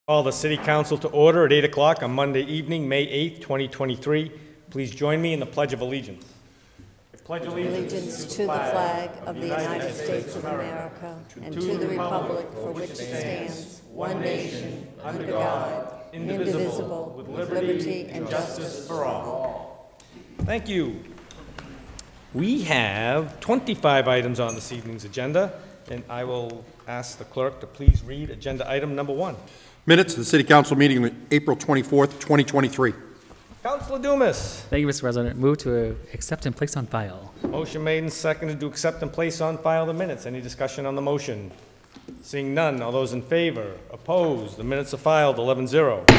Call the City Council to order at 8 o'clock on Monday evening, May 8, 2023. Please join me in the Pledge of Allegiance. I pledge allegiance to the flag of the United States of America and to the republic for which it stands, one nation, under God, indivisible, with liberty and justice for all. Thank you. We have 25 items on this evening's agenda, and I will ask the clerk to please read agenda item number 1. Minutes of the City Council meeting April 24th, 2023. Councilor Dumas. Thank you, Mr. President. Move to accept and place on file. Motion made and seconded to accept and place on file the minutes. Any discussion on the motion? Seeing none, all those in favor? Opposed? The minutes are filed 11-0.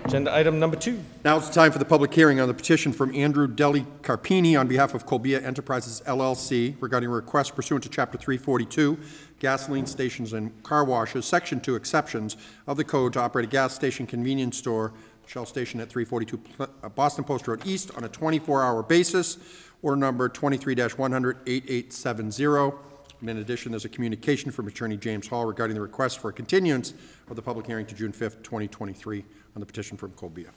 Agenda item number 2. Now it's time for the public hearing on the petition from Andrew Deli Carpini on behalf of Colbia Enterprises LLC regarding a request pursuant to Chapter 342, gasoline stations and car washes, Section 2 exceptions of the code to operate a gas station convenience store, Shell Station at 342 Boston Post Road East on a 24-hour basis, order number 23-100-8870. And in addition, there's a communication from Attorney James Hall regarding the request for a continuance of the public hearing to June 5th, 2023 on the petition from Colbia.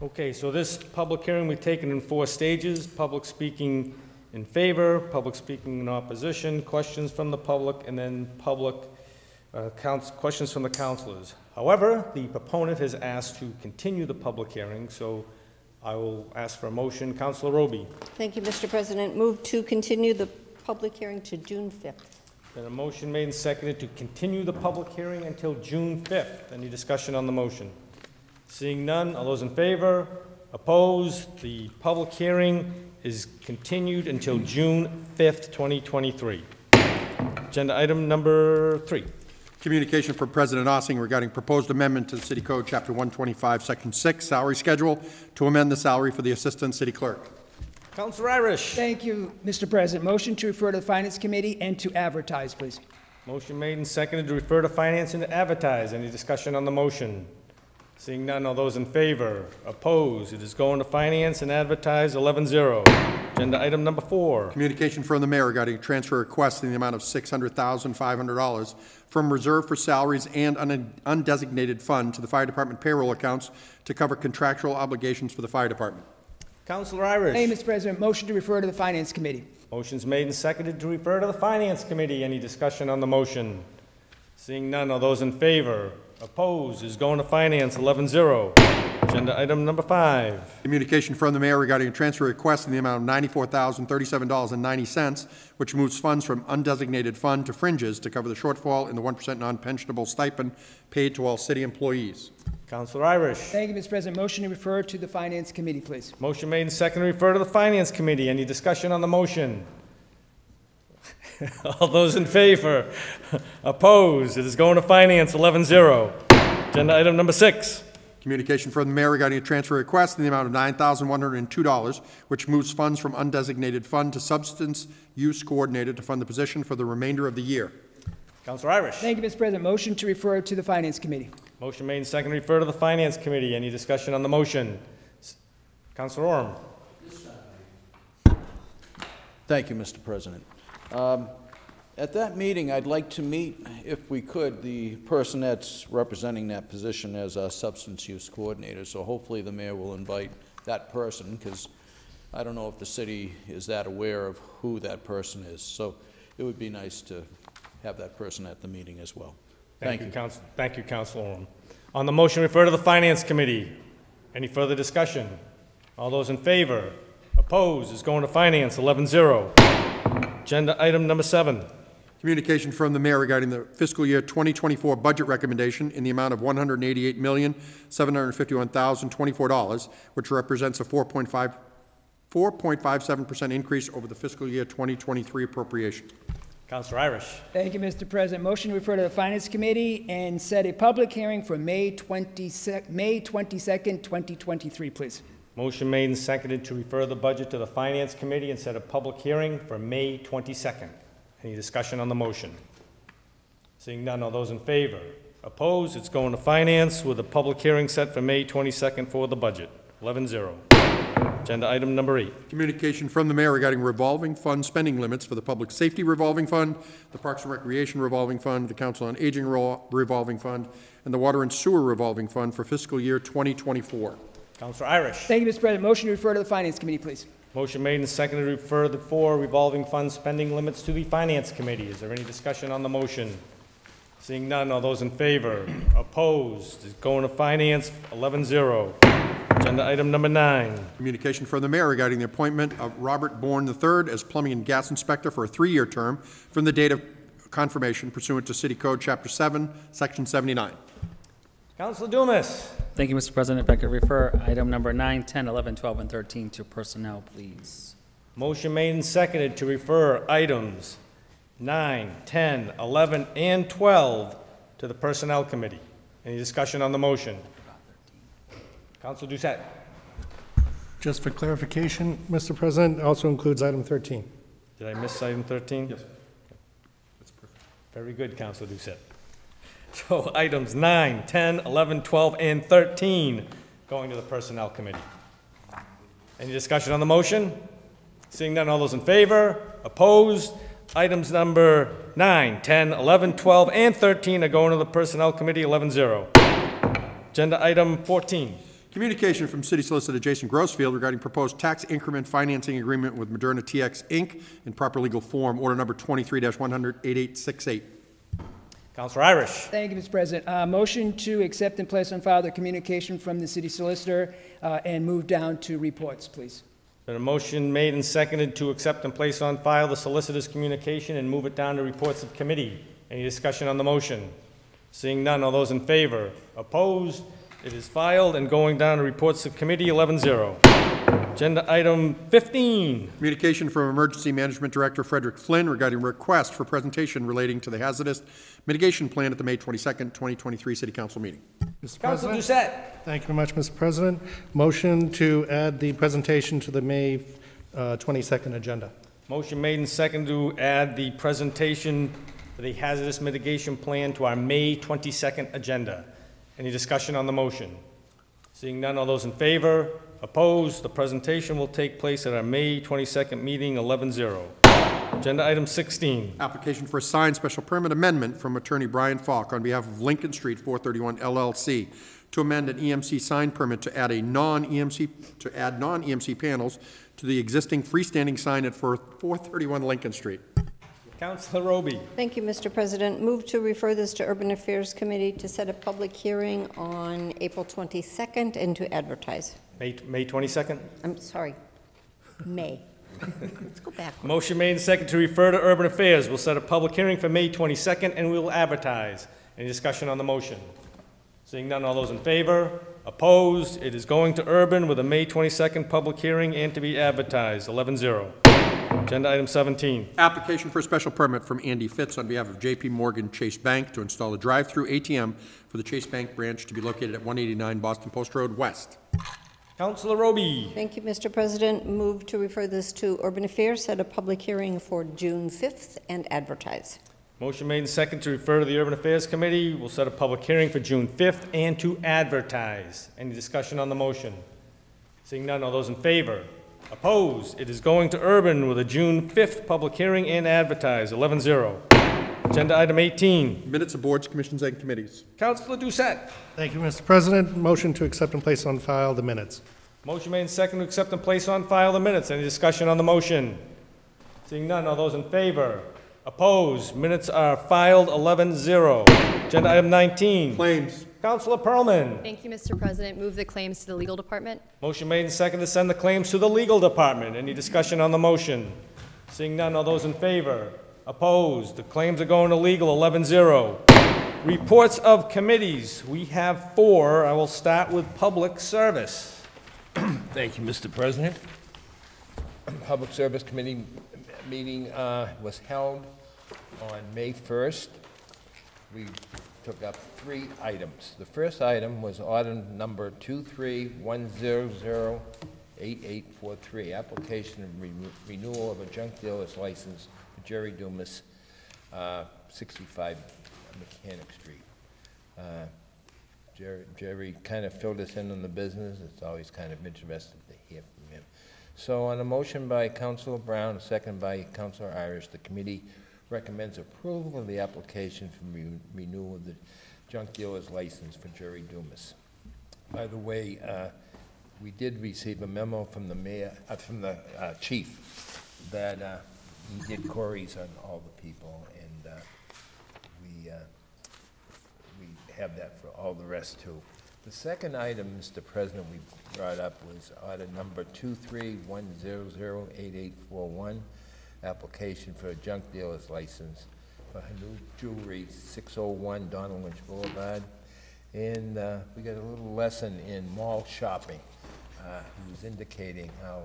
Okay, so this public hearing we've taken in 4 stages: public speaking in favor, public speaking in opposition, questions from the public, and then public questions from the councilors. However, the proponent has asked to continue the public hearing, so I will ask for a motion. Councilor Roby. Thank you, Mr. President. Move to continue the public hearing to June 5th. Then a motion made and seconded to continue the public hearing until June 5th. Any discussion on the motion? Seeing none, all those in favor? Opposed? The public hearing is continued until June 5th, 2023. Agenda item number 3. Communication from President Ossing regarding proposed amendment to the City Code, Chapter 125, Section 6, salary schedule, to amend the salary for the Assistant City Clerk. Councilor Irish. Thank you, Mr. President. Motion to refer to the Finance Committee and to advertise, please. Motion made and seconded to refer to Finance and to advertise. Any discussion on the motion? Seeing none, all those in favor? Opposed? It is going to Finance and advertise 11-0. Agenda item number 4. Communication from the Mayor regarding a transfer request in the amount of $600,500 from reserve for salaries and an undesignated fund to the Fire Department payroll accounts to cover contractual obligations for the Fire Department. Councilor Irish. Thank you, Mr. President. Motion to refer to the Finance Committee. Motion's made and seconded to refer to the Finance Committee. Any discussion on the motion? Seeing none, all those in favor? Opposed? Is going to Finance 11-0. Agenda item number 5. Communication from the Mayor regarding a transfer request in the amount of $94,037.90, which moves funds from undesignated fund to fringes to cover the shortfall in the 1% non-pensionable stipend paid to all city employees. Councilor Irish. Thank you, Mr. President. Motion to refer to the Finance Committee, please. Motion made and seconded to refer to the Finance Committee. Any discussion on the motion? All those in favor? Opposed? It is going to Finance 11-0. Agenda item number 6. Communication from the Mayor regarding a transfer request in the amount of $9,102, which moves funds from undesignated fund to substance use coordinated to fund the position for the remainder of the year. Councilor Irish. Thank you, Mr. President. Motion to refer to the Finance Committee. Motion made and seconded to refer to the Finance Committee. Any discussion on the motion? Councilor Orm. Thank you, Mr. President. At that meeting, I'd like to meet, if we could, the person that's representing that position as a substance use coordinator. So hopefully the mayor will invite that person, because I don't know if the city is that aware of who that person is. So it would be nice to have that person at the meeting as well. Thank you. Thank you, Councilor Orm. On the motion, refer to the Finance Committee. Any further discussion? All those in favor? Opposed? Is going to Finance 11-0. Agenda item number 7. Communication from the Mayor regarding the fiscal year 2024 budget recommendation in the amount of $188,751,024, which represents a 4.57% increase over the fiscal year 2023 appropriation. Councilor Irish. Thank you, Mr. President. Motion to refer to the Finance Committee and set a public hearing for May 22nd, 2023, please. Motion made and seconded to refer the budget to the Finance Committee and set a public hearing for May 22nd. Any discussion on the motion? Seeing none, all those in favor? Opposed? It's going to Finance with a public hearing set for May 22nd for the budget. 11-0. Agenda item number 8. Communication from the mayor regarding revolving fund spending limits for the Public Safety Revolving Fund, the Parks and Recreation Revolving Fund, the Council on Aging Revolving Fund, and the Water and Sewer Revolving Fund for fiscal year 2024. Councilor Irish. Thank you, Mr. President. Motion to refer to the Finance Committee, please. Motion made and seconded to refer the 4 revolving fund spending limits to the Finance Committee. Is there any discussion on the motion? Seeing none, all those in favor? Opposed? Is going to Finance, 11-0. Agenda item number 9. Communication from the mayor regarding the appointment of Robert Bourne III as Plumbing and Gas Inspector for a 3-year term from the date of confirmation pursuant to City Code Chapter 7, Section 79. Councilor Dumas. Thank you, Mr. President. If I could refer item number 9, 10, 11, 12, and 13 to personnel, please. Motion made and seconded to refer items 9, 10, 11, and 12 to the Personnel Committee. Any discussion on the motion? Councilor Doucette. Just for clarification, Mr. President, also includes item 13. Did I miss item 13? Yes. That's perfect. Very good, Councilor Doucette. So items 9, 10, 11, 12, and 13 going to the Personnel Committee. Any discussion on the motion? Seeing none, all those in favor? Opposed? Items number 9, 10, 11, 12, and 13 are going to the Personnel Committee, 11-0. Agenda item 14. Communication from City Solicitor Jason Grossfield regarding proposed tax increment financing agreement with Moderna TX Inc. in proper legal form, order number 23-100-8868. Councilor Irish. Thank you, Mr. President. Motion to accept and place on file the communication from the city solicitor and move down to reports, please. Been a motion made and seconded to accept and place on file the solicitor's communication and move it down to reports of committee. Any discussion on the motion? Seeing none, all those in favor? Opposed? It is filed and going down to reports of committee, 11-0. Agenda item 15. Communication from Emergency Management Director Frederick Flynn regarding request for presentation relating to the hazardous mitigation plan at the May 22nd, 2023 City Council meeting. Mr. Councilor President. Doucette. Thank you very much, Mr. President. Motion to add the presentation to the May 22nd agenda. Motion made and seconded to add the presentation for the hazardous mitigation plan to our May 22nd agenda. Any discussion on the motion? Seeing none, all those in favor? Opposed? The presentation will take place at our May 22nd meeting, 11-0. Agenda item 16. Application for a signed special permit amendment from Attorney Brian Falk on behalf of Lincoln Street 431 LLC to amend an EMC sign permit to add non-EMC panels to the existing freestanding sign at 431 Lincoln Street. Councilor Roby. Thank you, Mr. President. Move to refer this to Urban Affairs Committee to set a public hearing on April 22nd and to advertise. May 22nd. I'm sorry, May. Let's go back. Motion made and seconded to refer to Urban Affairs. We'll set a public hearing for May 22nd and we will advertise. Any discussion on the motion? Seeing none, all those in favor? Opposed? It is going to Urban with a May 22nd public hearing and to be advertised, 11-0. Agenda item 17. Application for a special permit from Andy Fitz on behalf of J.P. Morgan Chase Bank to install a drive-through ATM for the Chase Bank branch to be located at 189 Boston Post Road West. Councilor Roby. Thank you, Mr. President. Move to refer this to Urban Affairs, set a public hearing for June 5th and advertise. Motion made and seconded to refer to the Urban Affairs Committee. We'll set a public hearing for June 5th and to advertise. Any discussion on the motion? Seeing none, all those in favor? Opposed? It is going to Urban with a June 5th public hearing and advertise, 11-0. Agenda item 18. Minutes of boards, commissions, and committees. Councilor Doucette. Thank you, Mr. President. Motion to accept and place on file the minutes. Motion made and seconded to accept and place on file the minutes. Any discussion on the motion? Seeing none, all those in favor? Opposed? Minutes are filed, 11-0. Agenda item 19. Claims. Councilor Pearlman. Thank you, Mr. President. Move the claims to the legal department. Motion made and seconded to send the claims to the legal department. Any discussion on the motion? Seeing none, all those in favor? Opposed? The claims are going to legal, 11-0. Reports of committees. We have 4. I will start with Public Service. Thank you, Mr. President. Public Service Committee meeting was held on May 1st. We took up 3 items. The first item was order number 23-100-8843, application of renewal of a junk dealer's license for Jerry Dumas, 65 Mechanic Street. Jerry kind of filled us in on the business. It's always kind of interesting to hear from him. So on a motion by Councilor Brown, a second by Councilor Irish, the committee recommends approval of the application for renewal of the junk dealer's license for Jerry Dumas. By the way, we did receive a memo from the mayor, from the chief, that he did queries on all the people, and we have that for all the rest too. The second item, Mr. President, we brought up was order number 23-100-8841, application for a junk dealer's license for Hanu Jewelry, 601 Donald Lynch Boulevard. And we got a little lesson in mall shopping. He was indicating how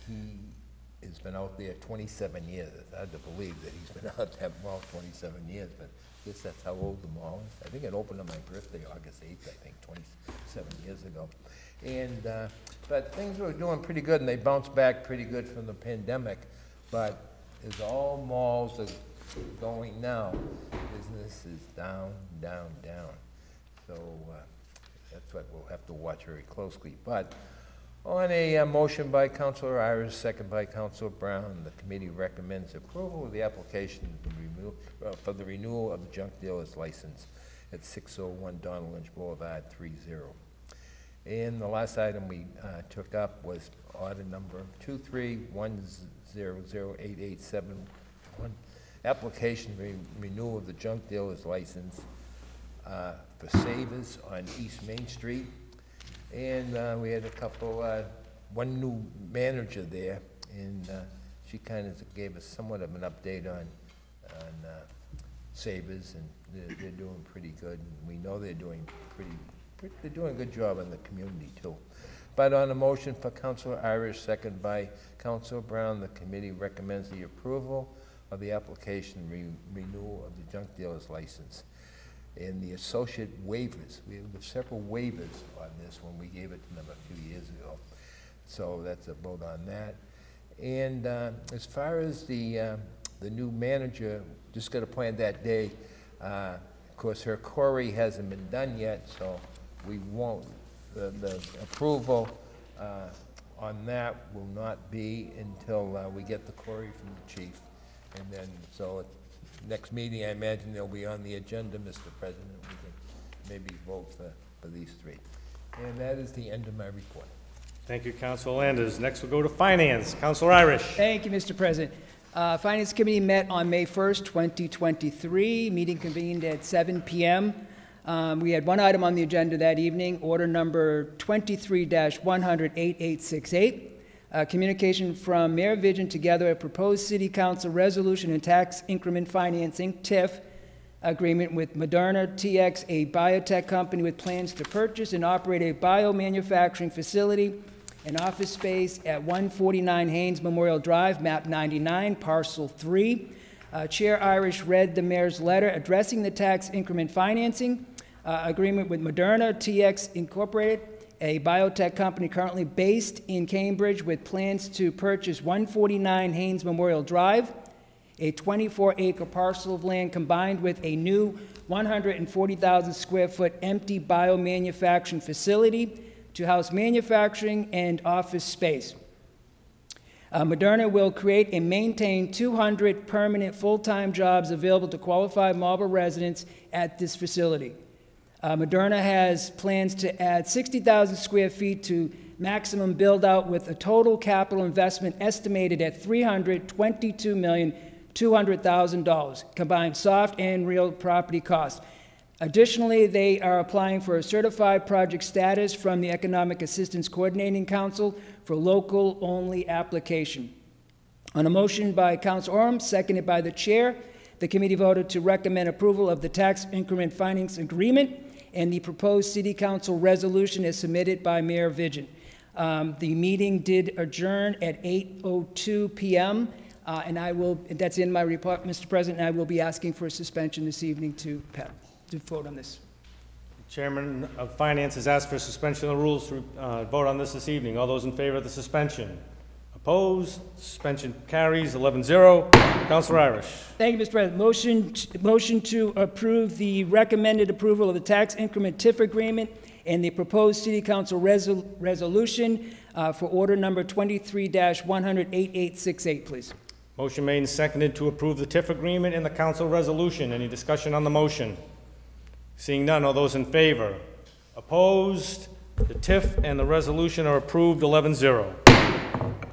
he has been out there 27 years. It's hard to believe that he's been out that mall 27 years, but I guess that's how old the mall is. I think it opened on my birthday, August 8th, I think, 27 years ago. And, but things were doing pretty good, and they bounced back pretty good from the pandemic. But as all malls are going now, business is down, down, down. So that's what we'll have to watch very closely. But on a motion by Councilor Irish, second by Councilor Brown, the committee recommends approval of the application for the renewal of the junk dealer's license at 601 Donald Lynch Boulevard, 30. And the last item we took up was order number 23-100-8871, application renewal of the junk dealer's license for Savers on East Main Street. And we had a couple, one new manager there, and she kind of gave us somewhat of an update on Savers, and they're doing pretty good. And we know they're doing they're doing a good job in the community too. But on a motion for Councilor Irish, second by Councilor Brown, the committee recommends the approval of the application renewal of the junk dealer's license. And the associate waivers, we have several waivers on this when we gave it to them a few years ago. So that's a vote on that. And as far as the new manager, just got a plan that day. Of course, her query hasn't been done yet, so we won't, the approval on that will not be until we get the query from the chief. And then, so next meeting, I imagine they'll be on the agenda, Mr. President. We can maybe vote for these three. And that is the end of my report. Thank you, Councilor Landers. Next, we'll go to Finance. Councilor Irish. Thank you, Mr. President. Finance Committee met on May 1st, 2023. Meeting convened at 7 p.m. We had one item on the agenda that evening, order number 23-100-8868. Communication from Mayor Vision together a proposed City Council resolution and tax increment financing, TIF, agreement with Moderna TX, a biotech company with plans to purchase and operate a biomanufacturing facility and office space at 149 Haynes Memorial Drive, map 99, parcel 3. Chair Irish read the mayor's letter addressing the tax increment financing agreement with Moderna TX Incorporated, a biotech company currently based in Cambridge with plans to purchase 149 Haynes Memorial Drive, a 24-acre parcel of land combined with a new 140,000 square foot empty biomanufacturing facility to house manufacturing and office space. Moderna will create and maintain 200 permanent full-time jobs available to qualified Marlborough residents at this facility. Moderna has plans to add 60,000 square feet to maximum build-out with a total capital investment estimated at $322,200,000, combined soft and real property costs. Additionally, they are applying for a certified project status from the Economic Assistance Coordinating Council for local-only application. On a motion by Councilor Orm, seconded by the chair, the committee voted to recommend approval of the tax increment finance agreement and the proposed City Council resolution as submitted by Mayor Vigen. The meeting did adjourn at 8:02 p.m. That's in my report, Mr. President, and I will be asking for a suspension this evening to vote on this. The Chairman of Finance has asked for a suspension of the rules to vote on this evening. All those in favor of the suspension? Opposed? Suspension carries 11-0. Councilor Irish. Thank you, Mr. President. Motion to approve the recommended approval of the tax increment TIF agreement and the proposed City Council resolution for order number 23-100-8868, please. Motion made and seconded to approve the TIF agreement and the council resolution. Any discussion on the motion? Seeing none, all those in favor? Opposed? The TIF and the resolution are approved 11-0.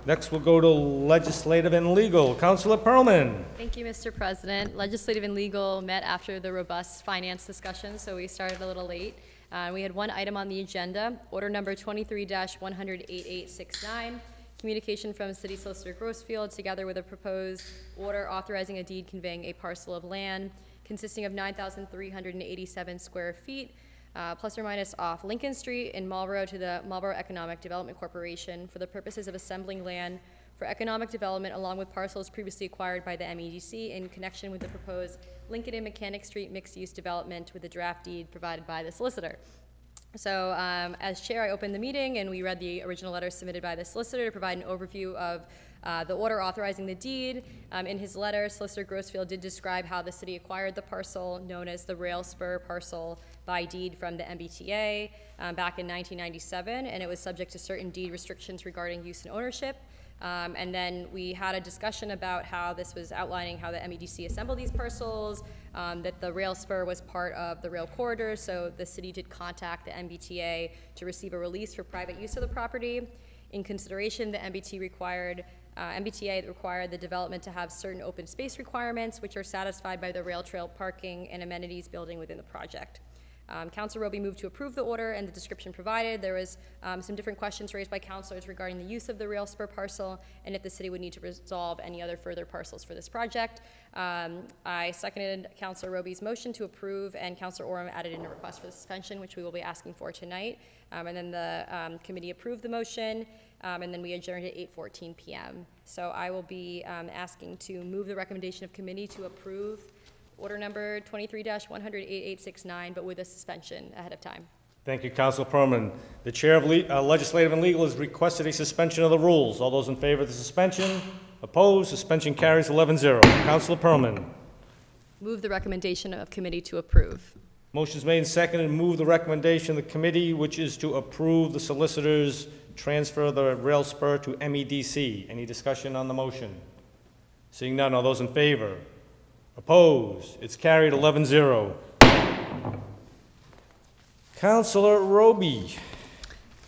Next, we'll go to legislative and legal. Councilor Perlman. Thank you, Mr. President. Legislative and legal met after the robust finance discussion, so we started a little late. We had one item on the agenda, order number 23-100-8869, communication from City Solicitor Grossfield, together with a proposed order authorizing a deed conveying a parcel of land consisting of 9,387 square feet, plus or minus off Lincoln Street in Marlborough to the Marlborough Economic Development Corporation for the purposes of assembling land for economic development along with parcels previously acquired by the MEDC in connection with the proposed Lincoln and Mechanic Street mixed-use development with the draft deed provided by the solicitor. So as chair, I opened the meeting and we read the original letter submitted by the solicitor to provide an overview of the order authorizing the deed. In his letter, Solicitor Grossfield did describe how the city acquired the parcel known as the Rail Spur parcel by deed from the MBTA back in 1997, and it was subject to certain deed restrictions regarding use and ownership. And then we had a discussion about how this was outlining how the MEDC assembled these parcels, that the rail spur was part of the rail corridor, so the city did contact the MBTA to receive a release for private use of the property. In consideration, the MBTA required the development to have certain open space requirements, which are satisfied by the rail trail parking and amenities building within the project. Councilor Roby moved to approve the order and the description provided. There was some different questions raised by councilors regarding the use of the rail spur parcel and if the city would need to resolve any other further parcels for this project. I seconded Councilor Roby's motion to approve, and Councilor Oram added in a request for the suspension, which we will be asking for tonight. And then the committee approved the motion, and then we adjourned at 8:14 p.m. So I will be asking to move the recommendation of committee to approve order number 23-100-8869, but with a suspension ahead of time. Thank you, Councilor Perlman. The Chair of Legislative and Legal has requested a suspension of the rules. All those in favor of the suspension? Opposed? Suspension carries 11-0. Councilor Perlman. Move the recommendation of committee to approve. Motion's made and seconded to move the recommendation of the committee, which is to approve the solicitor's transfer of the rail spur to MEDC. Any discussion on the motion? Seeing none, all those in favor? Opposed? It's carried 11-0. Councilor Roby.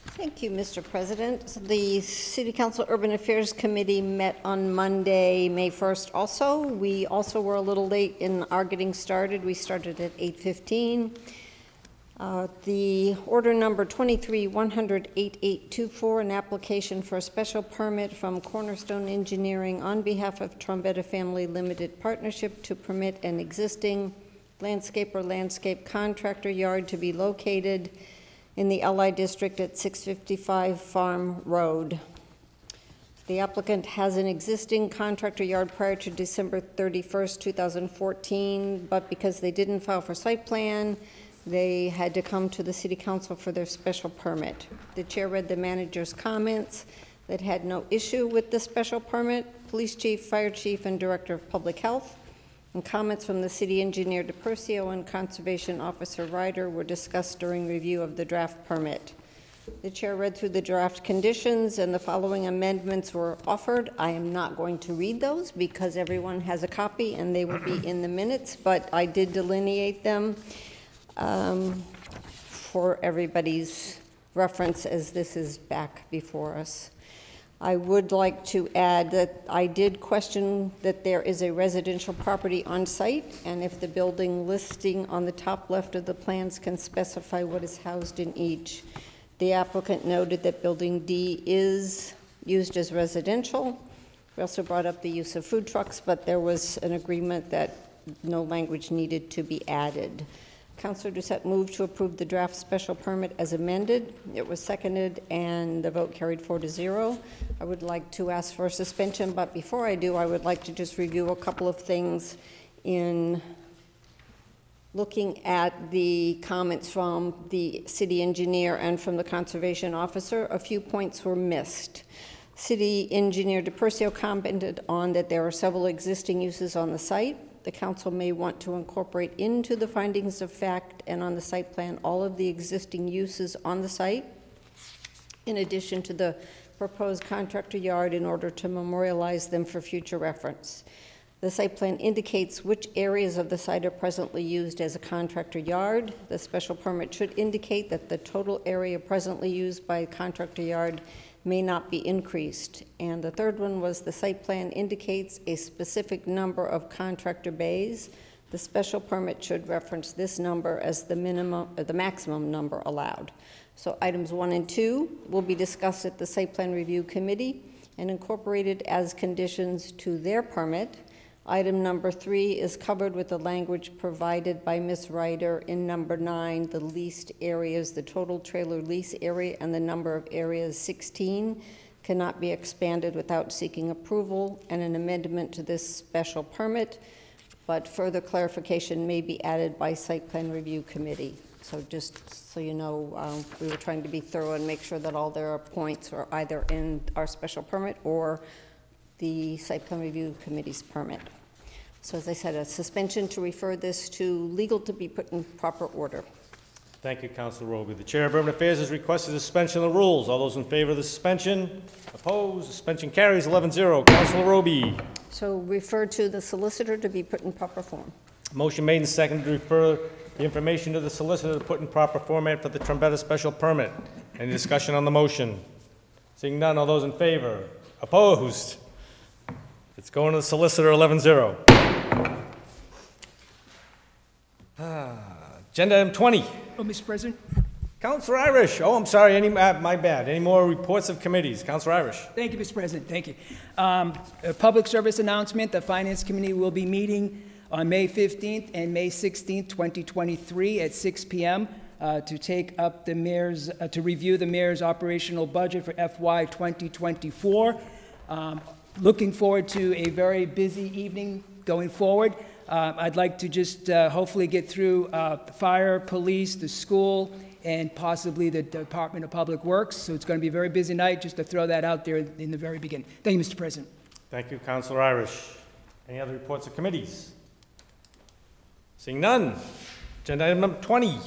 Thank you, Mr. President. So the City Council Urban Affairs Committee met on Monday, May 1st also. We also were a little late in our getting started. We started at 8:15. The order number 23-100-8824, an application for a special permit from Cornerstone Engineering on behalf of Trombetta Family Limited Partnership to permit an existing landscape contractor yard to be located in the LI district at 655 Farm Road. The applicant has an existing contractor yard prior to December 31st, 2014, but because they didn't file for site plan, they had to come to the City Council for their special permit. The chair read the manager's comments that had no issue with the special permit. Police chief, fire chief, and director of public health, and comments from the city engineer DePercio and conservation officer Ryder were discussed during review of the draft permit. The chair read through the draft conditions, and the following amendments were offered. I am not going to read those because everyone has a copy and they will be in the minutes, but I did delineate them for everybody's reference as this is back before us. I would like to add that I did question that there is a residential property on site, and if the building listing on the top left of the plans can specify what is housed in each. The applicant noted that building D is used as residential. We also brought up the use of food trucks, but there was an agreement that no language needed to be added. Councilor Doucette moved to approve the draft special permit as amended. It was seconded and the vote carried 4-0. I would like to ask for a suspension, but before I do, I would like to just review a couple of things in looking at the comments from the city engineer and from the conservation officer. A few points were missed. City engineer DePercio commented on that there are several existing uses on the site. The council may want to incorporate into the findings of fact and on the site plan all of the existing uses on the site, in addition to the proposed contractor yard, in order to memorialize them for future reference. The site plan indicates which areas of the site are presently used as a contractor yard. The special permit should indicate that the total area presently used by a contractor yard may not be increased. And the third one was the site plan indicates a specific number of contractor bays. The special permit should reference this number as the maximum number allowed. So items 1 and 2 will be discussed at the Site Plan Review Committee and incorporated as conditions to their permit. Item number 3 is covered with the language provided by Ms. Ryder in number 9, the leased areas, the total trailer lease area, and the number of areas 16 cannot be expanded without seeking approval and an amendment to this special permit, but further clarification may be added by Site Plan Review Committee. So just so you know, we were trying to be thorough and make sure that all their points are either in our special permit or the Site Plan Review Committee's permit. So as I said, a suspension to refer this to legal to be put in proper order. Thank you, Councilor Roby. The Chair of Urban Affairs has requested a suspension of the rules. All those in favor of the suspension? Opposed? Suspension carries 11-0. Councilor Roby. So refer to the solicitor to be put in proper form. Motion made and seconded to refer the information to the solicitor to put in proper format for the Trombetta special permit. Any discussion on the motion? Seeing none, all those in favor? Opposed? It's going to the solicitor, 11-0. Agenda item 20. Oh, Mr. President? Councilor Irish. Oh, I'm sorry, my bad. Any more reports of committees? Councilor Irish. Thank you, Mr. President. Thank you. A public service announcement. The Finance Committee will be meeting on May 15th and May 16th, 2023 at 6 p.m. To take up the mayor's, to review the mayor's operational budget for FY 2024. Looking forward to a very busy evening going forward. I'd like to just hopefully get through the fire, police, the school, and possibly the Department of Public Works. So it's going to be a very busy night, just to throw that out there in the very beginning. Thank you, Mr. President. Thank you, Councilor Irish. Any other reports of committees? Seeing none. Agenda item number 20.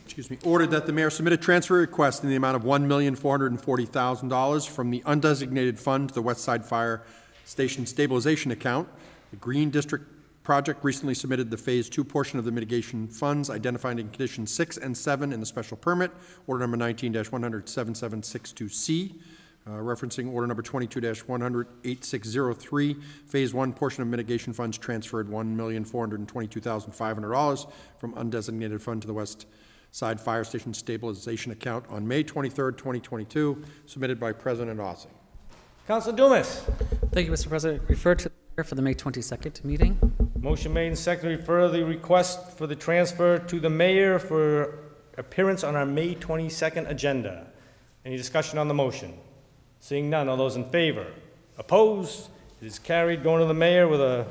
Excuse me, ordered that the mayor submit a transfer request in the amount of $1,440,000 from the undesignated fund to the West Side Fire Station Stabilization Account. The Green District project recently submitted the Phase 2 portion of the mitigation funds identified in conditions 6 and 7 in the special permit, order number 19-100-7762C, referencing order number 22-100-8603. Phase 1 portion of mitigation funds transferred $1,422,500 from undesignated fund to the West Side Fire Station Stabilization Account on May 23rd, 2022, submitted by President Ossing. Councilor Dumas. Thank you, Mr. President. Refer to for the May 22nd meeting. Motion made and seconded to refer the request for the transfer to the mayor for appearance on our May 22nd agenda. Any discussion on the motion? Seeing none, all those in favor? Opposed? It is carried. Going to the mayor with a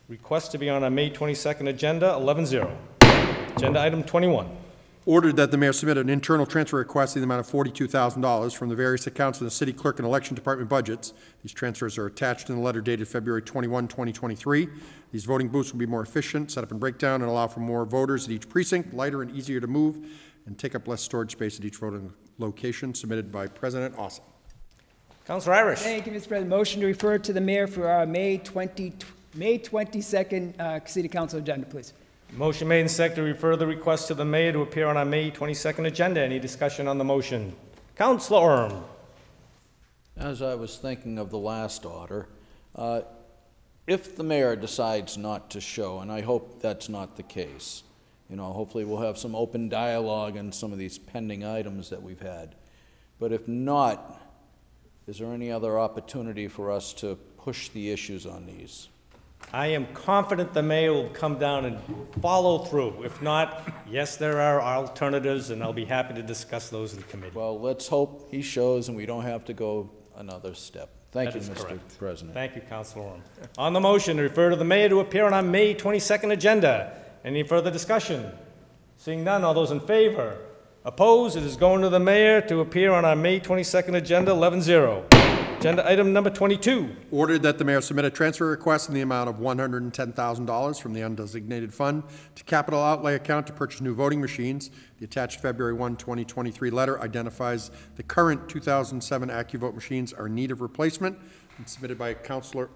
request to be on our May 22nd agenda, 11-0. Agenda item 21. Ordered that the mayor submit an internal transfer request in the amount of $42,000 from the various accounts of the city clerk and election department budgets. These transfers are attached in the letter dated February 21, 2023. These voting booths will be more efficient, set up and breakdown, and allow for more voters at each precinct, lighter and easier to move, and take up less storage space at each voting location, submitted by President Ossing. Councilor Irish. Thank you, Mr. President. Motion to refer to the mayor for our May 22nd City Council agenda, please. Motion made and seconded to refer the request to the mayor to appear on our May 22nd agenda. Any discussion on the motion? Councilor Orm. As I was thinking of the last order, if the mayor decides not to show, and I hope that's not the case, you know, hopefully we'll have some open dialogue on some of these pending items that we've had. But if not, is there any other opportunity for us to push the issues on these? I am confident the mayor will come down and follow through. If not, yes, there are alternatives, and I'll be happy to discuss those in committee. Well, let's hope he shows and we don't have to go another step. Thank you, Mr. President. Thank you, Councilor Orm. On the motion to refer to the mayor to appear on our May 22nd agenda. Any further discussion? Seeing none, all those in favor? Opposed? It is going to the mayor to appear on our May 22nd agenda, 11-0. Agenda item number 22. Ordered that the mayor submit a transfer request in the amount of $110,000 from the undesignated fund to capital outlay account to purchase new voting machines. The attached February 1, 2023 letter identifies the current 2007 AccuVote machines are in need of replacement and submitted by Council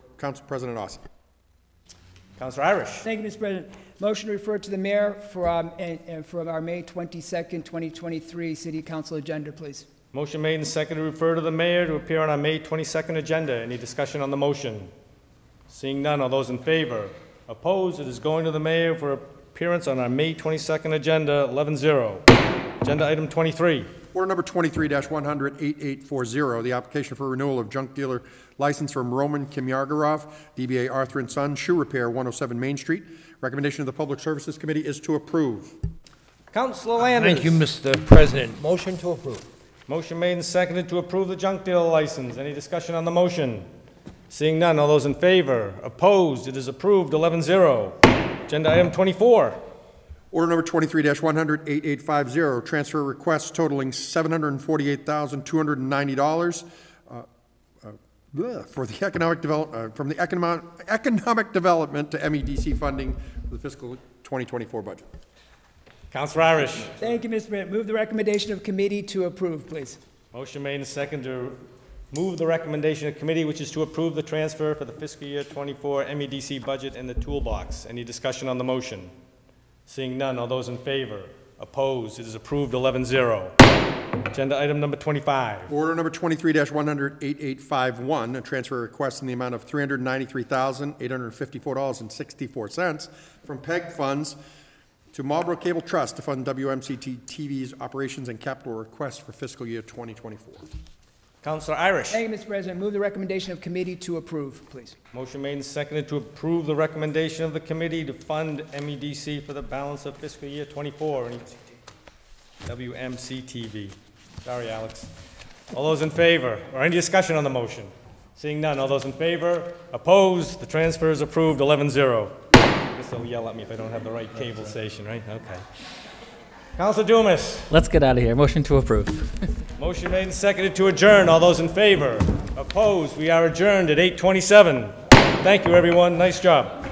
President Austin. Councilor Irish. Thank you, Mr. President. Motion to refer to the mayor for our May 22nd, 2023 city council agenda, please. Motion made and seconded to refer to the mayor to appear on our May 22nd agenda. Any discussion on the motion? Seeing none, all those in favor? Opposed? It is going to the mayor for appearance on our May 22nd agenda, 11-0. Agenda item 23. Order number 23-100-8840, the application for renewal of junk dealer license from Roman Kimyargarov, DBA Arthur & Son, Shoe Repair, 107 Main Street. Recommendation of the Public Services Committee is to approve. Councilor Landers. Thank you, Mr. President. Motion to approve. Motion made and seconded to approve the junk dealer license. Any discussion on the motion? Seeing none, all those in favor? Opposed? It is approved, 11-0. Agenda item 24. Order number 23-100-8850, transfer requests totaling $748,290 for the economic development from the economic development to MEDC funding for the fiscal 2024 budget. Councilor Irish. Thank you, Mr. President. Move the recommendation of committee to approve, please. Motion made and seconded to move the recommendation of committee, which is to approve the transfer for the fiscal year 24 MEDC budget and the toolbox. Any discussion on the motion? Seeing none, all those in favor? Opposed? It is approved, 11-0. Agenda item number 25. Order number 23-100-8851, a transfer request in the amount of $393,854.64 from PEG funds to Marlborough Cable Trust to fund WMCT-TV's operations and capital requests for fiscal year 2024. Councilor Irish. Thank you, Mr. President. Move the recommendation of committee to approve, please. Motion made and seconded to approve the recommendation of the committee to fund MEDC for the balance of fiscal year 24. WMCT-TV. Sorry, Alex. All those in favor, or any discussion on the motion? Seeing none, all those in favor? Opposed? The transfer is approved, 11-0. I guess they'll yell at me if I don't have the right cable station, right? Okay. Councilor Dumas. Let's get out of here. Motion to approve. Motion made and seconded to adjourn. All those in favor? Opposed? We are adjourned at 8:27. Thank you, everyone. Nice job.